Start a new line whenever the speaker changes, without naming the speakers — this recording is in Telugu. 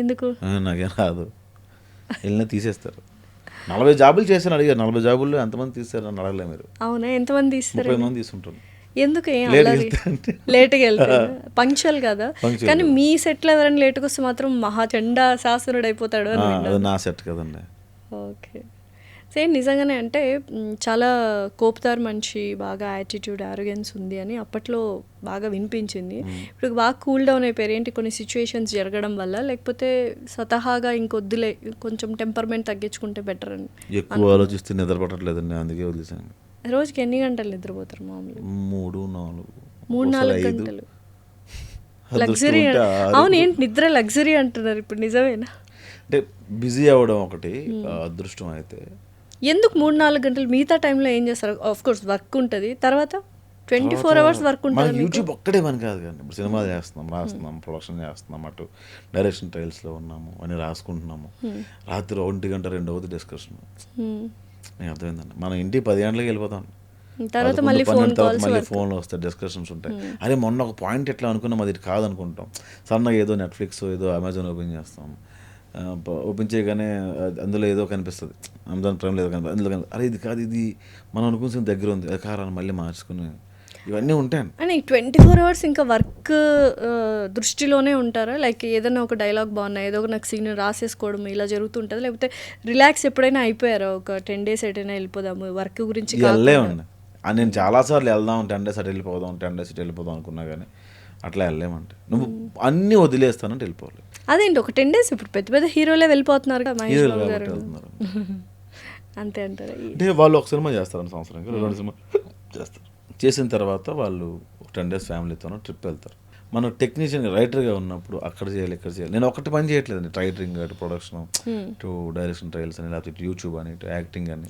ఎందుకు?
నాకేం రాదు, వెళ్ళినా తీసేస్తారు. 40 జాబులు చేశాను అడిగారు, 40 జాబుల్లో ఎంతమంది తీస్తారు అని అడగలే మీరు.
అవునా, ఎంతమంది తీస్తారు?
30 మంది తీసుకుంటారు.
ఎందుకు? ఏం
లేట్గా
అల్లరి?
వెళ్తారంటే
లేట్గా వెళ్తారు, పంక్చువల్ కదా.
Punctual
కానీ
కదా.
మీ సెట్లో ఎవరైనా లేట్గా వస్తే మాత్రం మహాచండా శాసనుడు అయిపోతాడు అని
అది
విన్నాను.
నా సెట్ కదండి.
ఓకే. సేమ్ నిజంగానే అంటే చాలా కోపదార్ మనిషి, బాగా యాటిట్యూడ్, ఆరోగెన్స్ ఉంది అని అప్పట్లో బాగా వినిపించింది. ఇప్పుడు బాగా కూల్ డౌన్ అయిపోయారు. ఏంటి, కొన్ని సిచ్యువేషన్స్ జరగడం వల్ల, లేకపోతే స్వతహాగా ఇంకొద్దులే కొంచెం టెంపర్మెంట్ తగ్గించుకుంటే బెటర్ అని?
ఎక్కువ ఆలోచిస్తే నిద్ర పట్టట్లేదండి, అందుకే వదిలేసాను.
రోజుకి ఎన్ని గంటలు నిద్రపోతారు మామూలుగా?
3, 4,
3-4
5.
గంటలు
అదృష్టం
లగ్జరీ?
ఉంటే 6.
అవును, ఏంటి నిద్ర లగ్జరీ అంటున్నారు ఇప్పుడు, నిజమేనా?
అంటే బిజీ అవ్వడం ఒకటి అదృష్టం అయితే.
ఎందుకు 3-4 గంటలు? మిగతా టైంలో ఏం చేస్తారు? ఆఫ్ కోర్స్ వర్క్ ఉంటుంది, తర్వాత 24 అవర్స్ వర్క్
మన
ఉంటుంది.
యూట్యూబ్ ఒక్కడే పని కాదు కానీ, ఇప్పుడు సినిమాలు చేస్తున్నాం, రాస్తున్నాం, ప్రొడక్షన్ చేస్తున్నాం, అటు డైరెక్షన్ ట్రయల్స్లో ఉన్నాము అని రాసుకుంటున్నాము. రాత్రి 1 గంట 2 అవుతుంది డిస్కషన్. నేను అర్థమైందండి, మనం ఇంటికి 10 గంటలకు వెళ్ళిపోతాం,
తర్వాత మళ్ళీ ఫోన్ కాల్స్,
మళ్ళీ ఫోన్లో వస్తాయి, డిస్కషన్స్ ఉంటాయి. అరే మొన్న ఒక పాయింట్ ఎట్లా అనుకున్నాం, అది కాదనుకుంటాం. సన్నగా ఏదో నెట్ఫ్లిక్స్ ఏదో అమెజాన్ ఓపెన్ చేస్తాం, ఓపెన్ చేయగానే అందులో ఏదో కనిపిస్తుంది, అమెజాన్ ప్రైమ్లో ఏదో కనిపిస్తుంది, అందులో అరే ఇది కాదు, ఇది మనం అనుకున్న దగ్గర ఉంది, అది కారాన్ని మళ్ళీ మార్చుకుని ఇవన్నీ ఉంటాయి.
అని 24 అవర్స్ ఇంకా వర్క్ దృష్టిలోనే ఉంటారా? లైక్ ఏదైనా ఒక డైలాగ్ బాగున్నా, ఏదో ఒక నాకు సీన్ రాసేసుకోవడం ఇలా జరుగుతుంటుంది, లేకపోతే రిలాక్స్ ఎప్పుడైనా అయిపోయారా? ఒక 10 days ఎటైనా వెళ్ళిపోదాము వర్క్ గురించి?
వెళ్ళలేమండి, నేను చాలాసార్లు వెళ్దాం, 10 days అటు వెళ్ళిపోదాం, 10 days ఇటు వెళ్ళిపోదాం అనుకున్నా కానీ అట్లా వెళ్ళలేమంటే, నువ్వు అన్నీ వదిలేస్తానంటే వెళ్ళిపోవాలి.
అదేంటి ఒక 10 days? ఇప్పుడు పెద్ద పెద్ద హీరోలే వెళ్ళిపోతున్నారు కదా, మహేష్
హీరోలు
బాబు
కాబట్టి
గారు.
వెళ్తున్నారు.
అంతే అంటారా?
అంటే వాళ్ళు ఒక సినిమా చేస్తారండి సంవత్సరానికి, 2 సినిమా చేస్తారు. చేసిన తర్వాత వాళ్ళు ఒక 10 days ఫ్యామిలీతోనో ట్రిప్ వెళ్తారు. మనం టెక్నీషియన్ రైటర్గా ఉన్నప్పుడు అక్కడ చేయాలి, ఇక్కడ చేయాలి. నేను ఒకటి పని చేయట్లేదండి, రైటరింగ్, అటు ప్రొడక్షన్, ఇటు డైరెక్షన్ ట్రయల్స్ అని, లేకపోతే యూట్యూబ్ అని, ఇటు యాక్టింగ్ అని.